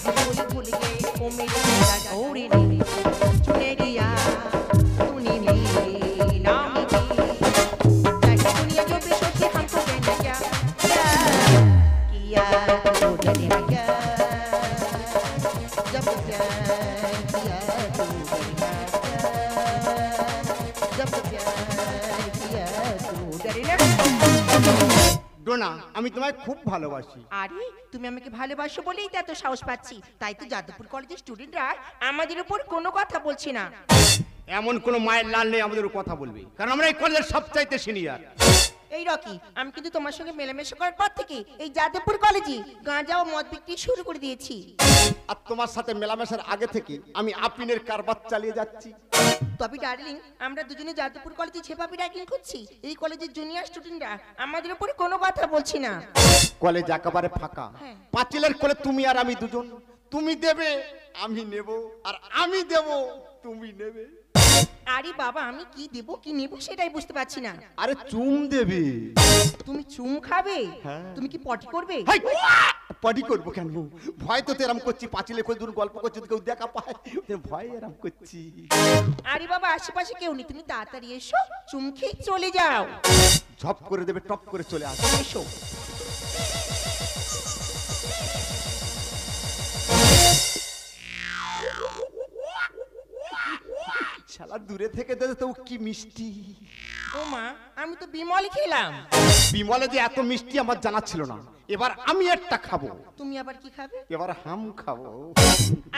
भूल भूल गए ओ मेरी मेरा गौरी ने चुनरिया तूने मेरे नाम की चाहे दुनिया जो भी सोचे हमको कहना क्या क्या किया तो डरे क्या जब प्यार किया तो डरे जब प्यार किया तो डरे ना ডোনা আমি তোমায় খুব ভালোবাসি। আরে তুমি আমাকে ভালোবাসো বলেই তো এত সাহস পাচ্ছি, তাই তো যাদবপুর কলেজের স্টুডেন্টরা আমাদের উপর কোনো কথা বলছে না। এমন কোন মায়ের লাল নেই আমাদের কথা বলবে, কারণ আমরা এই কলেজের সবচাইতে সিনিয়র। এই রকি, আমি কিন্তু তোমার সঙ্গে মেলামেশা করার পর থেকে এই যাদবপুর কলেজে গাঁজা ও মদ বিক্রি শুরু করে দিয়েছি। আর তোমার সাথে মেলামেশার আগে থেকে আমি আপিনের কারবার চালিয়ে যাচ্ছি। তবে ডার্লিং, আমরা দুজনে যাদবপুর কলেজে ছেপাপি র্যাগিং করছি, এই কলেজের জুনিয়র স্টুডেন্টরা আমাদের উপরে কোনো কথা বলছি না। কলেজ একেবারে ফাঁকা, পাঁচিলের কোলে তুমি আর আমি দুজন। তুমি দেবে আমি নেব, আর আমি দেব তুমি নেবে। আরে বাবা, আমি কি দেব কি নেব সেটাই বুঝতে পারছি না। আরে চুম দেবে। তুমি চুম খাবে? তুমি কি পটি করবে? পটি করবো কেন? ভয় তো এরম করছি, পাঁচিলে করে দূর গল্প করছি, কেউ দেখা পায়, ভয় এরম করছি। আরে বাবা, আশেপাশে কেউ নেই, তুমি তাড়াতাড়ি এসো, চুম খেয়ে চলে যাও। ঝপ করে দেবে, টপ করে চলে আসো। এসো। শালা দূরে থেকে দেখে তো কি মিষ্টি। ও মা, আমি তো বিমল খেলাম। বিমলে যে এত মিষ্টি আমার জানা ছিল না। এবার আমি একটা খাবো। তুমি আবার কি খাবে? এবার হাম খাবো।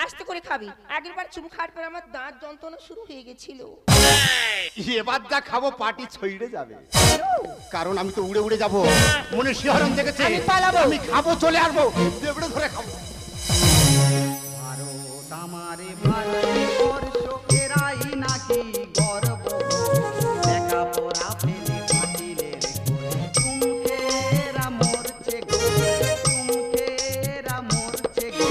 আস্তে করে খাবি, আগের বার চুম খাওয়ার পর আমার দাঁত যন্ত্রণা শুরু হয়ে গেছিল। এবার যা খাবো পাটি ছইড়ে যাবে, কারণ আমি তো উড়ে উড়ে যাবো। মনে শিহরণ দেখেছে, আমি পালাবো। আমি খাবো, চলে আসবো, দেবড়ে ধরে খাবো। ভারত আমারে ভারতবর্ষ এরাই নাকি গর্ব, লেখাপড়া ফেলে পাটিলের কোলে চুমকেরা মরছে গো, চুমকেরা মরছে গো।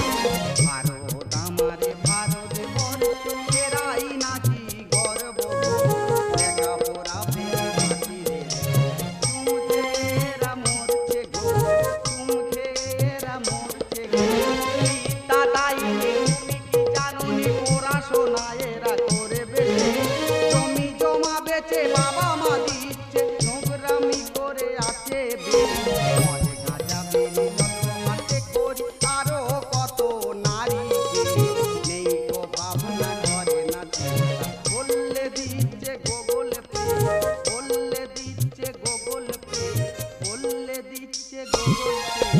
ভারত আমারে ভারতবর্ষ এরাই নাকি গর্ব, লেখাপড়া ফেলে পাটিলের চুমকেরা মরছে গো, চুমকেরা মরছে গো। দাদাই তুমি কি জানোনি পড়াশোনা এরা করে বেশি, জমি জমা বেচে বাবা মা দিচ্ছে, নোংরামি করে আছে বেশি। মদ গাঁজা বিড়ি যত মাঠে করি, আরো কত নারীকে নেই তো ভাবনা করে না ছেলেরা। বললে দিচ্ছে গুগল পে, বললে দিচ্ছে গুগল পে, বললে দিচ্ছে গুগল পে।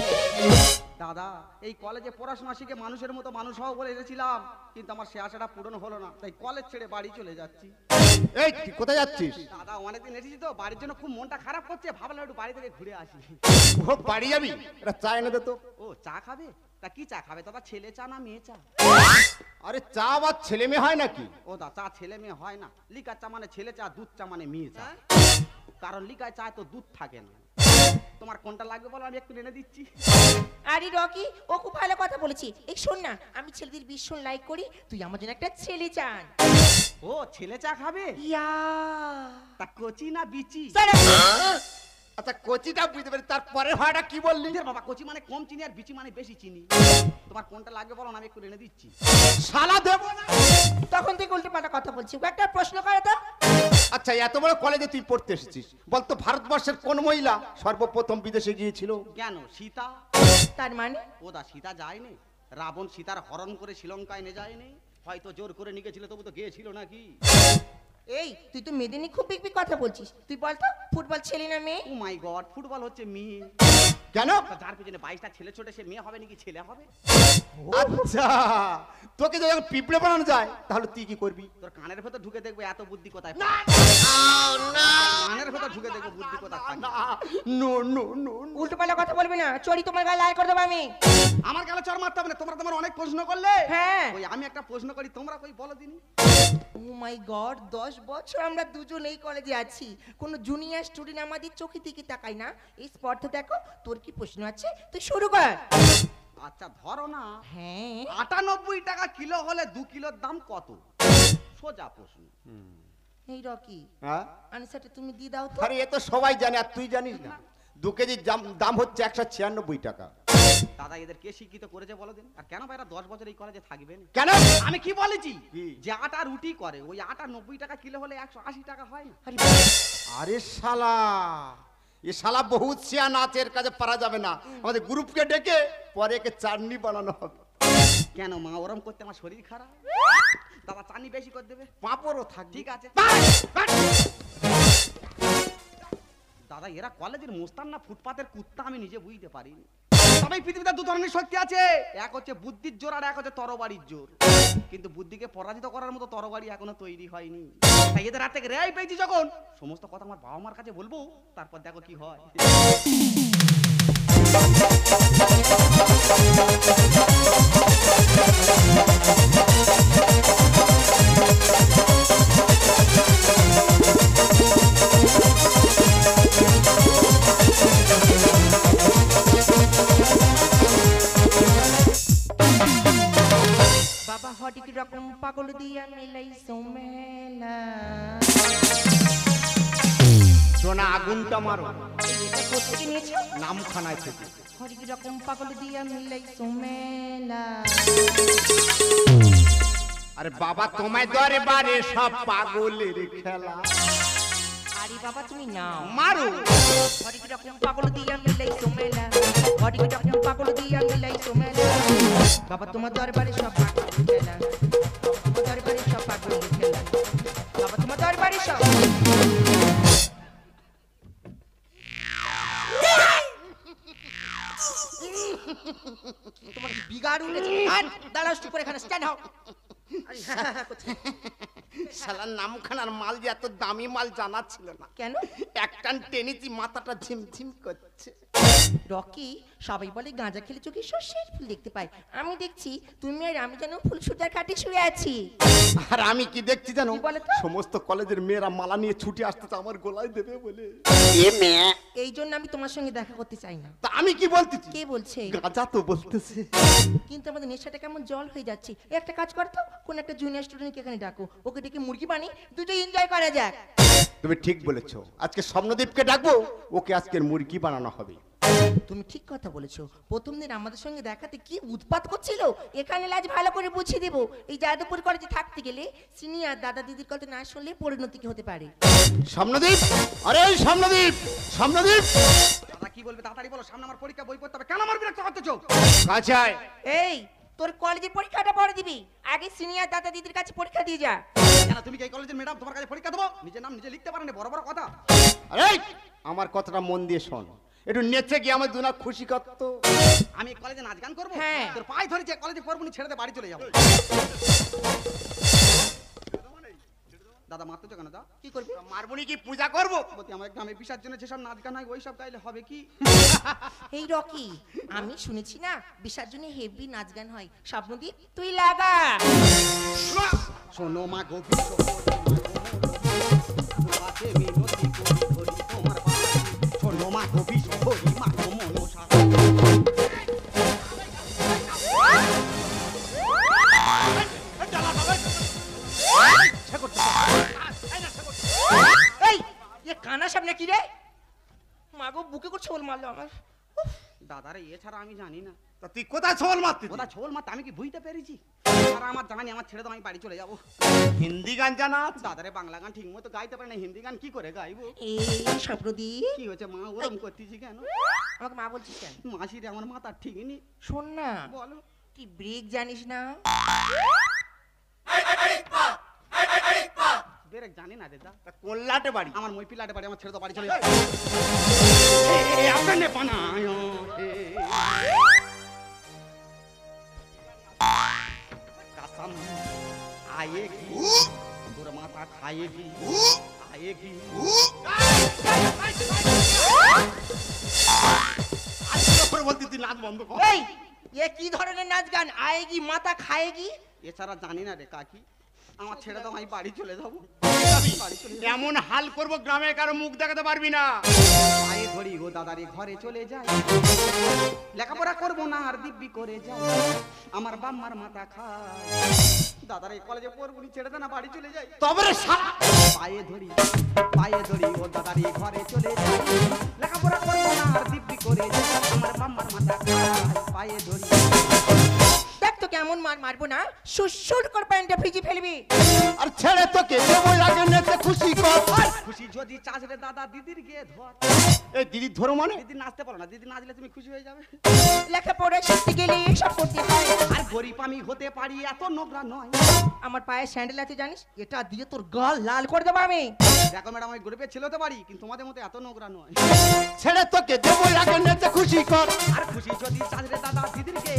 দাদা, এই কলেজে পড়াশোনা শিখে মানুষের মতো মানুষ হও বলে এসেছিলাম, কিন্তু আমার সে আশাটা পূরণ হলো না, তাই কলেজ ছেড়ে বাড়ি চলে যাচ্ছি। এই তুই কোথায় যাচ্ছিস? দাদা, অনেকদিন এসেছি তো, বাড়ির জন্য খুব মনটা খারাপ করছে, ভাবলাম একটু বাড়ি থেকে ঘুরে আসি। ও বাড়ি যাবি? এটা চা এনে দে তো। ও, চা খাবে? তা কি চা খাবে দাদা, ছেলে চা না মেয়ে চা? আরে চা আবার ছেলে মেয়ে হয় নাকি? ও দা, চা ছেলে মেয়ে হয় না, লিকার চা মানে ছেলে চা, দুধ চা মানে মেয়ে চা। কারণ লিকার চায় তো দুধ থাকে না। তোমার কোনটা লাগবে বলো, আমি একটু এনে দিচ্ছি। আরে রকি, ও খুব ভালো কথা বলেছি। এই শোন না, আমি ছেলেদের ভীষণ লাইক করি, তুই আমার জন্য একটা ছেলে চান। ও, ছেলে চা খাবে? ইয়া, তা কচি না বিচি? আচ্ছা কচিটা বুঝতে পারি, তারপরে ভাড়াটা কি বললি? বাবা, কচি মানে কম চিনি আর বিচি মানে বেশি চিনি। তোমার কোনটা লাগবে বলো, আমি একটু এনে দিচ্ছি। শালা দেব না। তখন থেকে উল্টে পাল্টা কথা বলছি, একটা প্রশ্ন করে তো। আচ্ছা এত বড় কলেজে তুই পড়তে এসেছিস, বলতো ভারতবর্ষের কোন মহিলা সর্বপ্রথম বিদেশে গিয়েছিল? কেন, সীতা? তার মানে? ও দা, সীতা যায়নি। রাবণ সীতার হরণ করে শ্রীলঙ্কায় নিয়ে যায়নি, হয়তো জোর করে নিয়ে গেছিল, তবু তো গিয়েছিল নাকি? এই, তুই তো মেয়েদের নিয়ে খুব বিগ কথা বলছিস, তুই বল তো ফুটবল ছেলে না মেয়ে? ও মাই গড, ফুটবল হচ্ছে মেয়ে। কেন? তা যার পিছনে 22টা ছেলে ছোটে, সে মেয়ে হবে নাকি ছেলে হবে? আচ্ছা তোকে যখন পিঁপড়ে বানানো যায়, তাহলে তুই কি করবি? তোর কানের ভেতর ঢুকে দেখবো এত বুদ্ধি কোথায়? কানের ভেতর ঢুকে দেখবো বুদ্ধি কোথায় থাকে। নো নো নো, উল্টো পাল্টা কথা বলবি না, চড়ি তোমার গায়ে লাল করে দেবো আমি। আমার গালে চড় মারতে হবে না, তোমরা তোমার অনেক প্রশ্ন করলে। হ্যাঁ। ওই আমি একটা প্রশ্ন করি, তোমরা কই বলো দিনি। ও মাই গড, 10 বছর আমরা দুজন এই কলেজে আছি, কোনো জুনিয়র স্টুডেন্ট আমাদের চোখে দিকে তাকায় না। এই স্পর্ধা দেখো, তোর কি প্রশ্ন আছে তুই শুরু কর। আচ্ছা ধরো না, হ্যাঁ 98 টাকা কিলো হলে 2 কিলোর দাম কত? সোজা প্রশ্ন। এই রকি, হ্যাঁ আনসারটা তুমি দিয়ে দাও তো। আরে এ তো সবাই জানে, আর তুই জানিস না? 2 কেজি দাম হচ্ছে 196 টাকা। দাদা এদের কে শিক্ষিত করেছে বলো দিন? আর কেন ভাইরা 10 বছর এই কলেজে থাকবেন? কেন? আমি কি বলেছি? কি? যে আটা রুটি করে ওই আটা 90 টাকা কিলো হলে 180 টাকা হয় না। আরে শালা, এ শালা বহুত সিয়া নাচের কাজে পারা যাবে না। আমাদের গ্রুপকে ডেকে পরে একে চাটনি বানানো হবে। কেন মা ওরম করতে আমার শরীর খারাপ? দাদা চাটনি বেশি করে দেবে। পাঁপড়ও থাক। ঠিক আছে। দাদা এরা কলেজের মোস্তান না ফুটপাতের কুত্তা আমি নিজে বুঝতে পারিনি। তবে এই পৃথিবীতে দু ধরনের শক্তি আছে, এক হচ্ছে বুদ্ধির জোর আর এক হচ্ছে তরবারির জোর। কিন্তু বুদ্ধিকে পরাজিত করার মতো তরবারি এখনো তৈরি হয়নি। তাই এদের হাত থেকে রেহাই পেয়েছি যখন, সমস্ত কথা আমার বাবা মার কাছে বলবো, তারপর দেখো কি হয়। বাবা হটিক রকম পাগল দিয়া মিলাই সোমেলা। সোনা আগুনটা মারো। এটা কোথেকে নিয়েছো? নামখানায় থেকে। হটিক রকম পাগল দিয়া মিলাই সোমেলা। আরে বাবা তোমায় দরবারে সব পাগলের খেলা। আরে বাবা তুমি নাও মারো। হটিক রকম পাগল দিয়া মিলাই সোমেলা। হটিক রকম পাগল দিয়া মিলাই সোমেলা। বাবা তোমার দরবারে সব পাগল খেলা। তোমার দরবারে সব পাগল খেলা। বাবা তোমার দরবারে সব। তোমার বিগাড় উঠেছে। দাঁড়াও চুপ করে এখানে স্ট্যান্ড হও। শালা নামখানার মাল যে এত দামি মাল জানা ছিল না। কেন? একটান টেনেছি মাথাটা ঝিমঝিম করছে। রকি সবাই বলে গাঁজা খেলে চোখে সর্ষের ফুল দেখতে পাই। আমি দেখছি তুমি আর আমি যেন ফুল সুতার কাটে শুয়ে আছি। আর আমি কি দেখছি জানো? কি বলো তো? সমস্ত কলেজের মেয়েরা মালা নিয়ে ছুটে আসতেছে আমার গলায় দেবে বলে। এই জন্য আমি তোমার সঙ্গে দেখা করতে চাই না। তা আমি কি বলতেছি? কে বলছে? গাঁজা তো বলতেছে। কিন্তু আমাদের নেশাটা কেমন জল হয়ে যাচ্ছে। একটা কাজ করতো, কোন একটা জুনিয়র স্টুডেন্টকে এখানে ডাকো, ওকে ডেকে মুরগি বানি দুটো এনজয় করা যাক। তুমি ঠিক বলেছো, আজকে স্বপ্নদীপকে ডাকবো, ওকে আজকের মুরগি বানানো হবে। তুমি ঠিক কথা বলেছো। প্রথম দিন আমাদের সঙ্গে দেখাতে কি উৎপাত করছিল, এখানে লাজ ভালো করে বুঝিয়ে দেবো। এই যাদবপুর কলেজে থাকতে গেলে সিনিয়র দাদা দিদির কথা না শুনলে পরিণতি কি হতে পারে। স্বপ্নদীপ, আরে স্বপ্নদীপ, স্বপ্নদীপ। দাদা কি বলবে তাড়াতাড়ি বলো, সামনে আমার পরীক্ষা, বই পড়তে হবে। কেন আমার বিরক্ত করতেছো? আচ্ছা এই তোর কলেজের পরীক্ষাটা পরে দিবি, আগে সিনিয়র দাদা দিদির কাছে পরীক্ষা দিয়ে যা। কেন তুমি কি এই কলেজের ম্যাডাম, তোমার কাছে পরীক্ষা দেবো? নিজের নাম নিজে লিখতে পারেন, বড় বড় কথা। আরে আমার কথাটা মন দিয়ে শোন, একটু নেচে গিয়ে আমার দুনা খুশি করত। আমি এই কলেজে নাচ গান করবো? হ্যাঁ। তোর পায়ে ধরে যে কলেজে পড়বো নি, ছেড়ে দে, বাড়ি চলে যাবো। দাদা মারতেছো কেন? দা কি করবি? মারবনি কি পূজা করবো? বলতে আমার গ্রামে বিসার জন্য যেসব নাচ গান হয় ওই সব গাইলে হবে কি? এই রকি, আমি শুনেছি না বিসর্জনে হেভি নাচ গান হয়। স্বপ্নদীপ তুই লাগা। শোনো মা গো আছে মিনতি করি করি তোমার বাড়ি। শোনো মা গো বিশ্বরি মা গো মনসা। এই এ কানা সামনে কি রে? মাগো বুকে করে ছোল মারলো আমার। দাদারে এছাড়া আমি জানি না। তা তুই কোথায় ছোল মারতি? ওটা ছোল মারতে আমি কি বুঝতে পেরেছি? আর আমার জানি, আমার ছেড়ে দাও, আমি বাড়ি চলে যাবো। হিন্দি গান জানা আছে? দাদারে বাংলা গান ঠিক মতো গাইতে পারে না, হিন্দি গান কি করে গাইবো? এই স্বপ্নদীপ কি হয়েছে মা, ওরম করতেছি কেন? আমাকে মা বলছিস কেন? মাসিরে আমার মাথা ঠিক নেই। শোন না, বলো। তুই ব্রেক জানিস না? বেরেক জানি না দাদা। তা কোন লাটে বাড়ি? আমার মই পিলাটে বাড়ি, আমার ছেড়ে দাও, বাড়ি চলে যাবো। আপনি বানায় कसम आएगी তোর মাথা খাएगी आएगी। আজকে বলতি তুই নাচ বন্ধ কর। এই এ কি ধরনের নাচ গান? আয়েগি মাথা খায়েগি? এছাড়া জানি না রে কাকি, আমার ছেড়ে দাও, আমি বাড়ি চলে যাবো। বাড়ি চলে যাবো। এমন হাল করব গ্রামে কারো মুখ দেখাতে পারবি না। পায়ে ধরি গো দাদারে ঘরে চলে যাই, লেখাপড়া করবো না আর দিব্যি করে যাই, আমার বাম্মার মাথা খায়। দাদারে কলেজে পড়বো নি, ছেড়ে দে না, বাড়ি চলে যাই। তবে রে শালা পায়ে ধরি ও দাদারি ঘরে চলে যাই লেখাপড়া করবো না আর দিব্যি করে যাই আমার মাম্মার মাথা খায় পায়ে ধরি দেখ তো কেমন মার মারবো না সুসুর করে প্যান্টটা ভিজি ফেলবি আর ছেড়ে তোকে দেবো আগে নেতে খুশি কর খুশি যদি চাস রে দাদা দিদির গিয়ে ধর এই দিদি ধরো মানে দিদি নাচতে পারো না দিদি নাচলে তুমি খুশি হয়ে যাবে লেখাপড়া শিখতে গেলে সব করতে হয় আর গরিব আমি হতে পারি এত নোংরা নয় আমার পায়ে স্যান্ডেল আছে জানিস এটা দিয়ে তোর গাল লাল করে দেবো আমি দেখো ম্যাডাম আমি গরিবের ছেলে হতে পারি কিন্তু তোমাদের মতো এত নোংরা নয় ছেড়ে তোকে দেবো আগে নেতে খুশি কর আর খুশি যদি চাস রে দাদা দিদির গিয়ে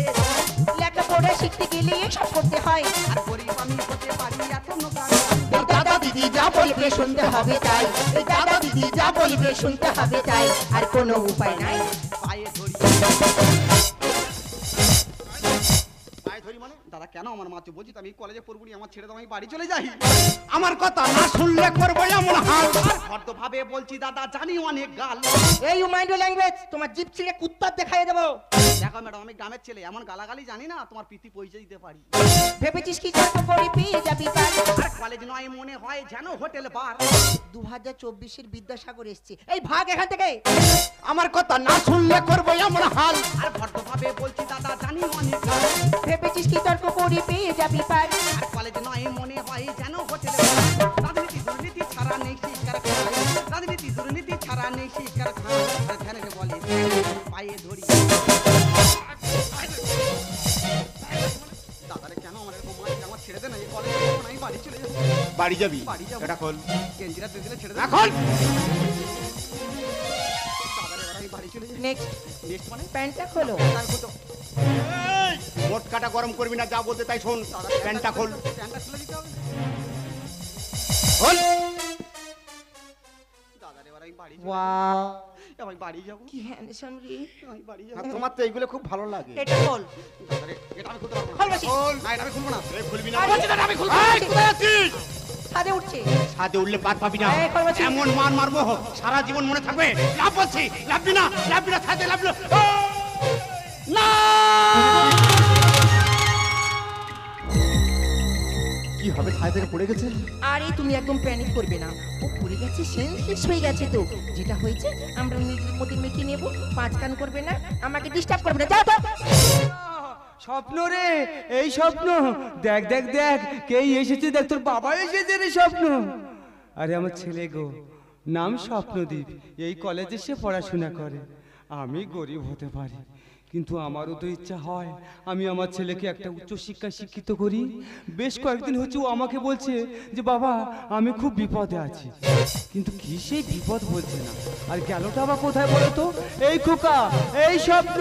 লেখাপড়া শিখতে গেলে সব করতে হয় আর গরিব আমি হতে পারি এত নোংরা নয় এই দাদা দিদি যা বলবে শুনতে হবে তাই এই দাদা দিদি যা বলবে শুনতে হবে তাই আর কোনো উপায় নাই পায়ে ধরি পায়ে ধরি মানে দাদা কেন আমার মাছ বলছি তো আমি কলেজে পড়বুনি আমার ছেড়ে দাও আমি বাড়ি চলে যাই আমার কথা না শুনলে করবো এমন হাল ভদ্র ভাবে বলছি দাদা জানি অনেক গাল এই মাইন্ড ল্যাঙ্গুয়েজ তোমার জিপ ছিঁড়ে কুত্তার দেখাই দেবো দেখো ম্যাডাম আমি গ্রামের ছেলে এমন গালাগালি জানি না তোমার প্রীতি পরিচয় দিতে পারি ভেবেছিস কি যত করে পেয়ে যাবি তার আর কলেজ নয় মনে হয় যেন হোটেল বার 2024 বিদ্যাসাগর এসছে এই ভাগ এখান থেকে আমার কথা না শুনলে করবো এমন হাল আর ভদ্র ভাবে বলছি দাদা জানি অনেক গাল ভেবেছিস কি তর্ক করে পেয়ে যাবি পার আর কলেজ নয় মনে হয় যেন হোটেল বার রাজনীতি দুর্নীতি ছাড়া নেই শিক্ষার খান রাজনীতি দুর্নীতি ছাড়া নেই শিক্ষার খান আর ধ্যানে বলে পায়ে ধরি দাদারে কেন আমার এরকম মাছ আমার ছেড়ে দে না এই কলেজে পড়বো না, আমি বাড়ি চলে যাবো বাড়ি যাবি বাড়ি যাবো। এটা খোল গেঞ্জিরা দিয়ে দিলে ছেড়ে দে এখন দাদারে এবার আমি বাড়ি চলে যাই নেক্সট নেক্সট মানে প্যান্টটা খোলো তার কত মোট কাটা গরম করবি না যা বলতে তাই শোন প্যান্টটা খোল প্যান্টটা খুলে দিতে হবে খোল দাদারে এবার আমি বাড়ি চলে ওয়াও যাবো আমি বাড়ি যাবো কি হ্যান্ডসাম রে আমি বাড়ি আর যাবো তোমার তো এইগুলো খুব ভালো লাগে এটা খোল দাদারে এটা আমি খুলতে পারবো না খোল বেশি না এটা আমি খুলবো না এই খুলবি না আরে বলছি দাদা, আমি খুলবো না। এই, কোথায় আছিস? ছাদে উঠছে ছাদে উঠলে পার পাবি না এই, খোল বেশি। এমন মার মারবো সারা জীবন মনে থাকবে লাভ বলছি লাভবি না ছাদে লাভলো না কি হবে ছাদ থেকে পড়ে গেছে আরে তুমি একদম প্যানিক করবে না ও পড়ে গেছে সেন্সলেস হয়ে গেছে তো যেটা হয়েছে আমরা নিজের মধ্যে মেখে নেব পাঁচ কান করবে না আমাকে ডিস্টার্ব করবে না যাও তো স্বপ্ন রে এই স্বপ্ন দেখ দেখ দেখ কে এসেছে দেখ তোর বাবা এসেছে রে স্বপ্ন আরে আমার ছেলে গো নাম স্বপ্নদীপ এই কলেজে সে পড়াশোনা করে আমি গরিব হতে পারি কিন্তু আমারও তো ইচ্ছা হয় আমি আমার ছেলেকে একটা উচ্চশিক্ষায় শিক্ষিত করি বেশ কয়েকদিন হচ্ছে ও আমাকে বলছে যে বাবা আমি খুব বিপদে আছি কিন্তু কি সেই বিপদ বলছে না আর গেলটা বা কোথায় বলো তো এই খোকা এই স্বপ্ন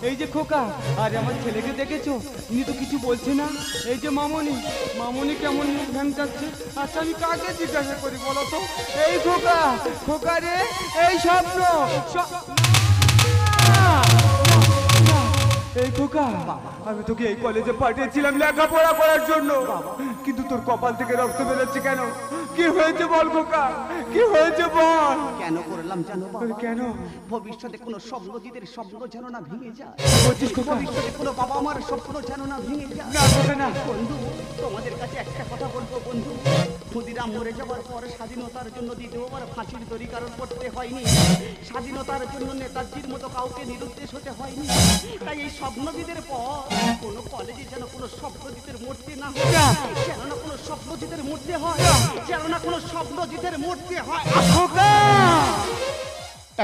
এই যে খোকা আর আমার ছেলেকে দেখেছো ইনি তো কিছু বলছে না এই যে মামনি মামনি কেমন মুখ ভ্যাংচাচ্ছে আচ্ছা আমি কাকে জিজ্ঞাসা করি বলো তো এই খোকা খোকা রে এই স্বপ্ন এই খোকা আমি তোকে এই কলেজে পাঠিয়েছিলাম লেখাপড়া করার জন্য কিন্তু তোর কপাল থেকে রক্ত বেরোচ্ছে কেন কি হয়েছে বল খোকা কি হয়েছে বল কেন করলাম জানো বাবা কেন ভবিষ্যতে কোনো স্বপ্নজিতের স্বপ্ন যেন না ভেঙে যায় বলছিস খোকা ভবিষ্যতে কোনো বাবা আমার স্বপ্ন যেন না ভেঙে যায় না খোকা না বন্ধু তোমাদের কাছে একটা কথা বলবো বন্ধু ক্ষুদিরাম মরে যাওয়ার পর স্বাধীনতার জন্য দ্বিতীয়বার ফাঁসির দড়ি কারণ করতে হয়নি স্বাধীনতার জন্য নেতাজির মতো কাউকে নিরুদ্দেশ হতে হয়নি তাই এই স্বপ্নজিতের পর কোনো কলেজে যেন কোনো স্বপ্নজিতের মূর্তি না হয় যেন না কোনো স্বপ্নজিতের মূর্তি হয় যেন না কোনো স্বপ্নজিতের মূর্তি হয় খোকা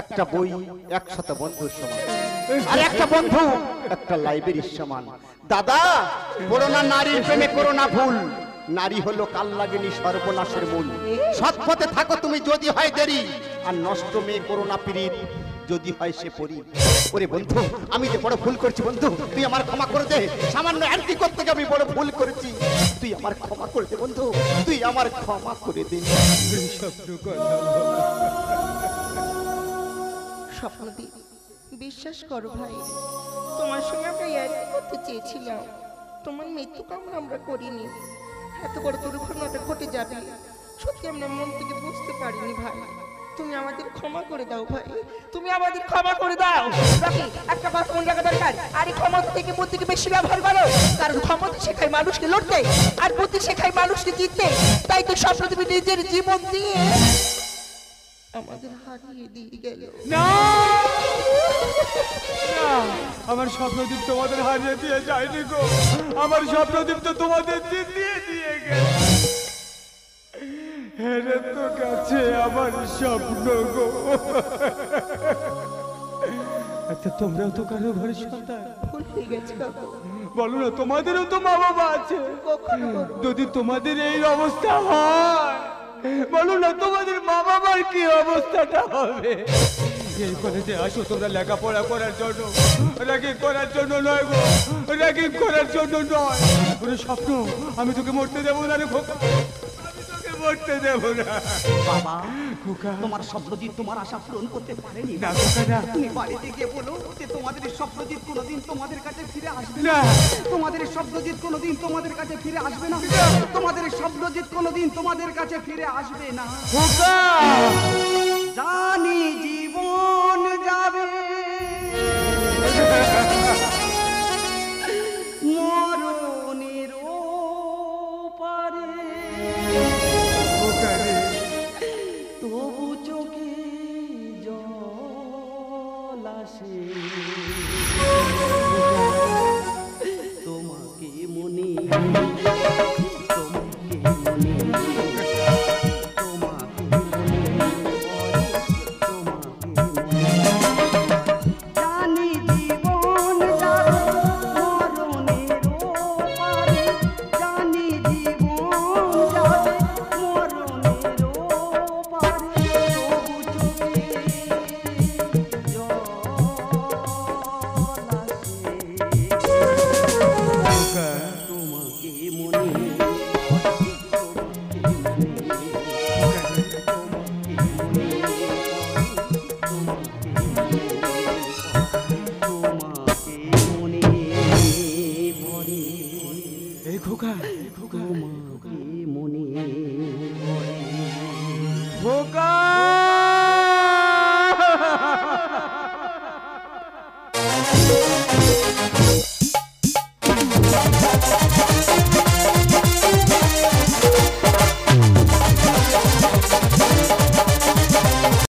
একটা বই একসাথে বন্ধুর সমান আর একটা বন্ধু একটা লাইব্রেরির সমান দাদা বড় না নারীর প্রেমে করো না ভুল নারী হলো কাল লাগেনি সর্বনাশের মূল সৎ পথে থাকো তুমি যদি হয় দেরি আর নষ্ট মেয়ে করো না পীড়িত যদি হয় সে পরি ওরে বন্ধু আমি যে বড় ভুল করছি বন্ধু তুই আমার ক্ষমা করে দে সামান্য অ্যান্টি করতে গিয়ে আমি বড় ভুল করেছি তুই আমার ক্ষমা করে দে বন্ধু তুই আমার ক্ষমা করে দে স্বপ্ন কথা স্বপ্নদীপ বিশ্বাস করো ভাই তোমার সঙ্গে আমরা ইয়ার্কি করতে চেয়েছিলাম তোমার মৃত্যু কামনা আমরা করিনি এত বড় দুর্ঘটনাটা ঘটে যাবে সত্যি আমরা মন থেকে বুঝতে পারিনি ভাই তুমি আমাদের ক্ষমা করে দাও ভাই তুমি আমাদের ক্ষমা করে দাও রকি একটা কথা মনে রাখা দরকার আর এই ক্ষমতা থেকে বুদ্ধিকে বেশি ব্যবহার করো কারণ ক্ষমতা শেখায় মানুষকে লড়তে, আর বুদ্ধি শেখায় মানুষকে জিততে। তাই তো স্বপ্নদেবী নিজের জীবন দিয়ে আমাদের হারিয়ে দিয়ে গেল। না না, আমার স্বপ্নদীপ তোমাদের হারিয়ে দিয়ে যায়নি গো, আমার স্বপ্নদীপ তো তোমাদের জিতিয়ে দিয়ে গেল। হেরে তো গেছে আমার স্বপ্ন গো। আচ্ছা, তোমরাও তো কারো ঘরের সন্তান, ভুল হয়ে গেছে কাকু। বলো না, তোমাদেরও তো মা বাবা আছে। কখনো বলবো না। যদি তোমাদের এই অবস্থা হয়, বলো না তোমাদের মা বাবার কি অবস্থাটা হবে? এই কলেজে আসো তোমরা লেখাপড়া করার জন্য, র্যাগিং করার জন্য নয় গো, র্যাগিং করার জন্য নয়। ওরে স্বপ্ন, আমি তোকে মরতে দেবো না রে খোকা, আমি তোকে মরতে দেবো না। বাবা, খোকা, তোমার স্বপ্নজিৎ তোমার আশা পূরণ করতে পারেনি। না খোকা না, তুমি বাড়িতে গিয়ে বলো যে তোমাদের এই স্বপ্নজিৎ কোনোদিন তোমাদের কাছে ফিরে আসবে না। না। তোমাদের এই স্বপ্নজিৎ কোনোদিন তোমাদের কাছে ফিরে আসবে না। তোমাদের এই স্বপ্নজিৎ কোনোদিন তোমাদের কাছে ফিরে আসবে না। খোকা, জানি জীবন যাবে, মরণের পারে, খোকা রে, তবু চোখে জল আসে, তোমাকে মনে, তোমাকে মনে, তোমাকে মনে, তোমাকে মনে। জানি জীবন যাবে মরণের পারে, জানি জীবন যাবে মরণের পারে, তবু চোখে জল আসে, তোমাকে মনে, তোমাকে মনে পড়ে, এই খোকা, তোমাকে